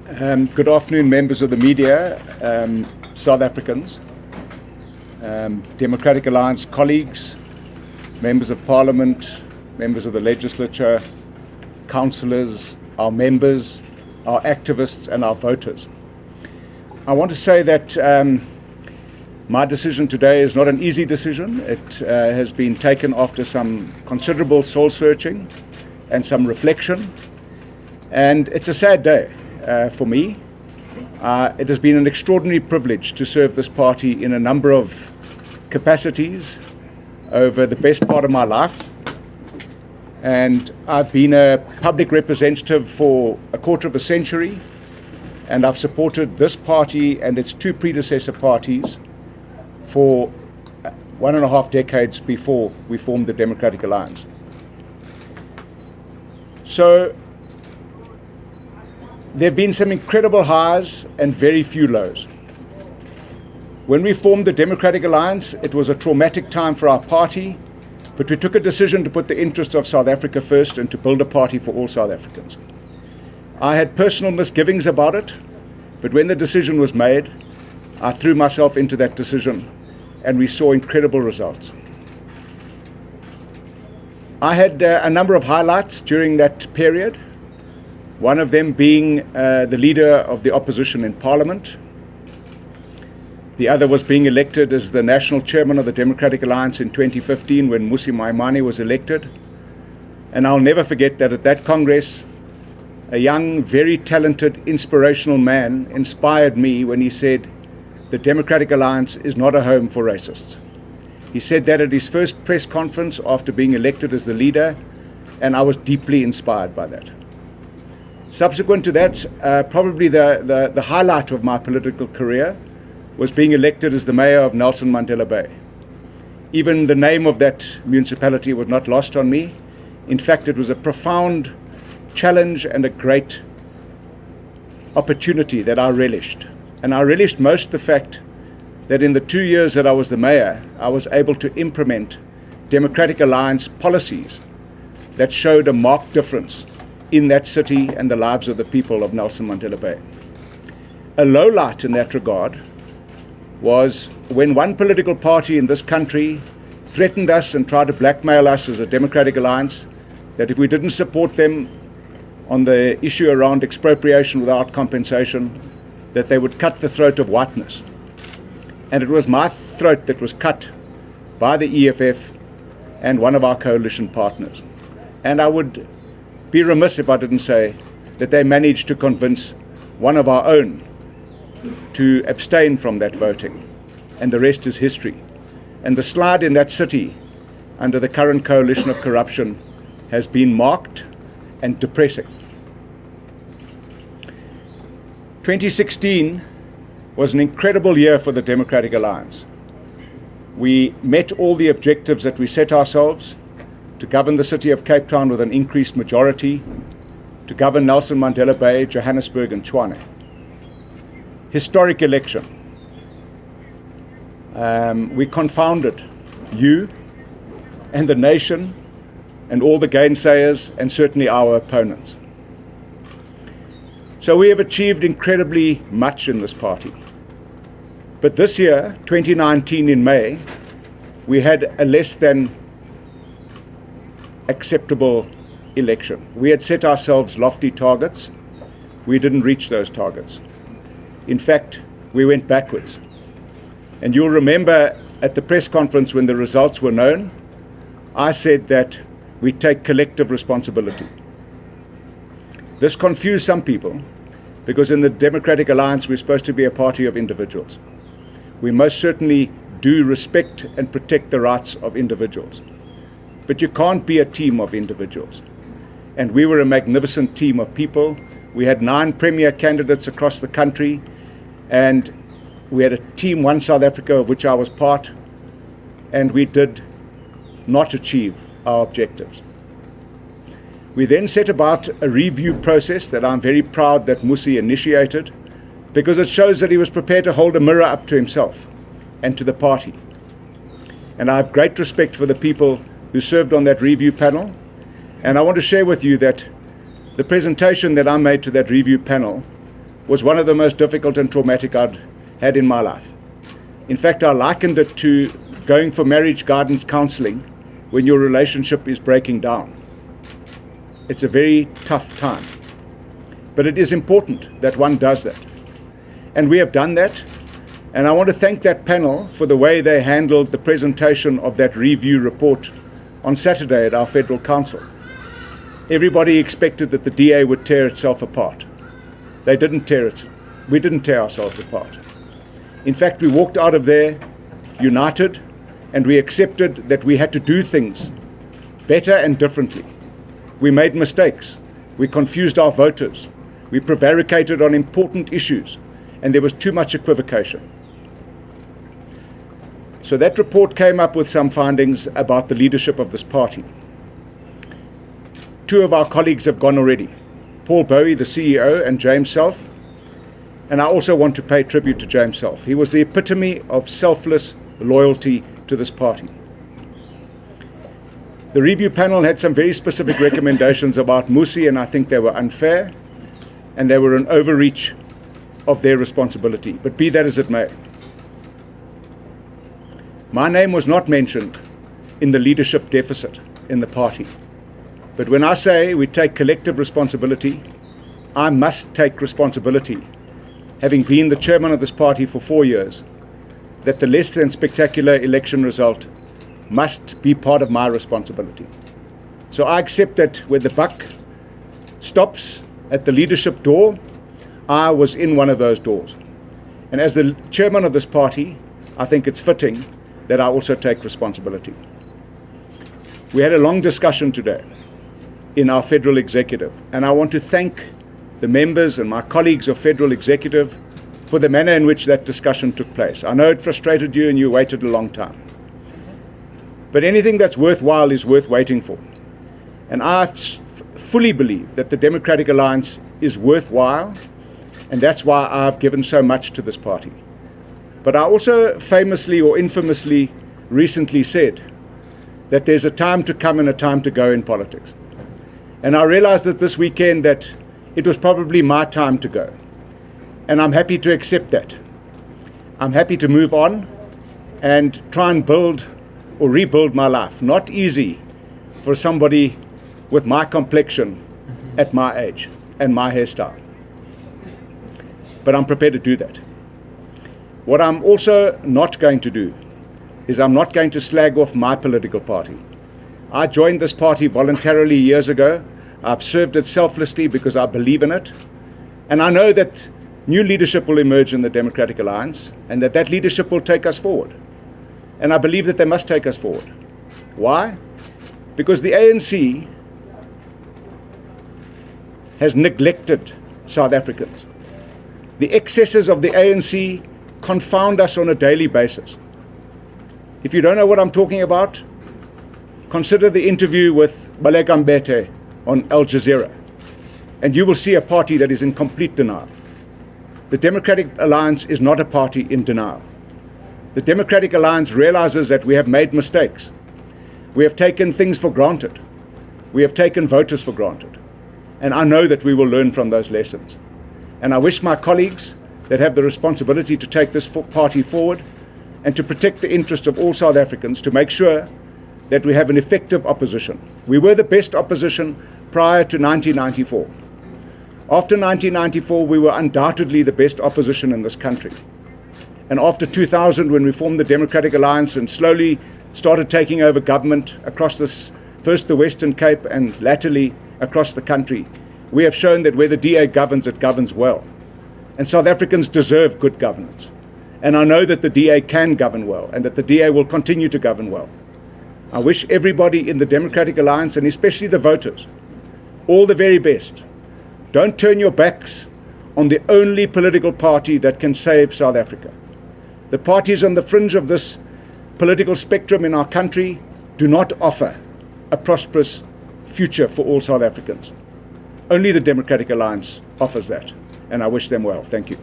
Good afternoon, members of the media, South Africans, Democratic Alliance colleagues, members of Parliament, members of the legislature, councillors, our members, our activists and our voters. I want to say that my decision today is not an easy decision. It has been taken after some considerable soul searching and some reflection, and it's a sad day for me. It has been an extraordinary privilege to serve this party in a number of capacities over the best part of my life, and I've been a public representative for a quarter of a century, and I've supported this party and its two predecessor parties for 1.5 decades before we formed the Democratic Alliance. So there have been some incredible highs and very few lows. When we formed the Democratic Alliance, it was a traumatic time for our party, but we took a decision to put the interests of South Africa first and to build a party for all South Africans. I had personal misgivings about it, but when the decision was made, I threw myself into that decision, and we saw incredible results. I had a number of highlights during that period, one of them being the leader of the opposition in Parliament. The other was being elected as the national chairman of the Democratic Alliance in 2015 when Mmusi Maimane was elected. And I'll never forget that at that Congress, a young, very talented, inspirational man inspired me when he said, "The Democratic Alliance is not a home for racists." He said that at his first press conference after being elected as the leader, and I was deeply inspired by that. Subsequent to that, probably the highlight of my political career was being elected as the mayor of Nelson Mandela Bay. Even the name of that municipality was not lost on me. In fact, it was a profound challenge and a great opportunity that I relished. And I relished most the fact that in the 2 years that I was the mayor, I was able to implement Democratic Alliance policies that showed a marked difference in that city and the lives of the people of Nelson Mandela Bay. A low light in that regard was when one political party in this country threatened us and tried to blackmail us as a Democratic Alliance, that if we didn't support them on the issue around expropriation without compensation, that they would cut the throat of whiteness. And it was my throat that was cut by the EFF and one of our coalition partners. And I would be remiss if I didn't say that they managed to convince one of our own to abstain from that voting. And the rest is history. And the slide in that city under the current coalition of corruption has been marked and depressing. 2016 was an incredible year for the Democratic Alliance. We met all the objectives that we set ourselves: to govern the city of Cape Town with an increased majority, to govern Nelson Mandela Bay, Johannesburg and Tshwane. Historic election. We confounded you and the nation and all the gainsayers and certainly our opponents. So we have achieved incredibly much in this party. But this year, 2019 in May, we had a less than acceptable election. We had set ourselves lofty targets. We didn't reach those targets. In fact, we went backwards. And you'll remember at the press conference when the results were known, I said that we take collective responsibility. This confused some people because in the Democratic Alliance we're supposed to be a party of individuals. We most certainly do respect and protect the rights of individuals. But you can't be a team of individuals. And we were a magnificent team of people. We had 9 premier candidates across the country, and we had a team, One South Africa, of which I was part, and we did not achieve our objectives. We then set about a review process that I'm very proud that Mmusi initiated, because it shows that he was prepared to hold a mirror up to himself and to the party. And I have great respect for the people who served on that review panel. And I want to share with you that the presentation that I made to that review panel was one of the most difficult and traumatic I'd had in my life. In fact, I likened it to going for marriage guidance counseling when your relationship is breaking down. It's a very tough time. But it is important that one does that. And we have done that. And I want to thank that panel for the way they handled the presentation of that review report on Saturday at our Federal Council. Everybody expected that the DA would tear itself apart. They didn't tear it. We didn't tear ourselves apart. In fact, we walked out of there united, and we accepted that we had to do things better and differently. We made mistakes. We confused our voters. We prevaricated on important issues, and there was too much equivocation. So that report came up with some findings about the leadership of this party. Two of our colleagues have gone already, Paul Bowie, the CEO, and James Self. And I also want to pay tribute to James Self. He was the epitome of selfless loyalty to this party. The review panel had some very specific recommendations about Musi, and I think they were unfair, and they were an overreach of their responsibility. But be that as it may, my name was not mentioned in the leadership deficit in the party. But when I say we take collective responsibility, I must take responsibility, having been the chairman of this party for 4 years, that the less than spectacular election result must be part of my responsibility. So I accept that where the buck stops at the leadership door, I was in one of those doors. And as the chairman of this party, I think it's fitting that I also take responsibility. We had a long discussion today in our federal executive, and I want to thank the members and my colleagues of federal executive for the manner in which that discussion took place. I know it frustrated you and you waited a long time. But anything that's worthwhile is worth waiting for. And I fully believe that the Democratic Alliance is worthwhile, and that's why I've given so much to this party. But I also famously or infamously recently said that there's a time to come and a time to go in politics. And I realized that this weekend that it was probably my time to go. And I'm happy to accept that. I'm happy to move on and try and build or rebuild my life. Not easy for somebody with my complexion at my age and my hairstyle. But I'm prepared to do that. What I'm also not going to do is I'm not going to slag off my political party. I joined this party voluntarily years ago. I've served it selflessly because I believe in it. And I know that new leadership will emerge in the Democratic Alliance and that leadership will take us forward. And I believe that they must take us forward. Why? Because the ANC has neglected South Africans. The excesses of the ANC confound us on a daily basis. If you don't know what I'm talking about, consider the interview with Baleka Mbete on Al Jazeera, and you will see a party that is in complete denial. The Democratic Alliance is not a party in denial. The Democratic Alliance realizes that we have made mistakes. We have taken things for granted. We have taken voters for granted. And I know that we will learn from those lessons. And I wish my colleagues that have the responsibility to take this party forward and to protect the interests of all South Africans, to make sure that we have an effective opposition. We were the best opposition prior to 1994. After 1994, we were undoubtedly the best opposition in this country. And after 2000, when we formed the Democratic Alliance and slowly started taking over government across this, first the Western Cape and latterly across the country, we have shown that where the DA governs, it governs well. And South Africans deserve good governance. And I know that the DA can govern well and that the DA will continue to govern well. I wish everybody in the Democratic Alliance, and especially the voters, all the very best. Don't turn your backs on the only political party that can save South Africa. The parties on the fringe of this political spectrum in our country do not offer a prosperous future for all South Africans. Only the Democratic Alliance offers that, and I wish them well. Thank you.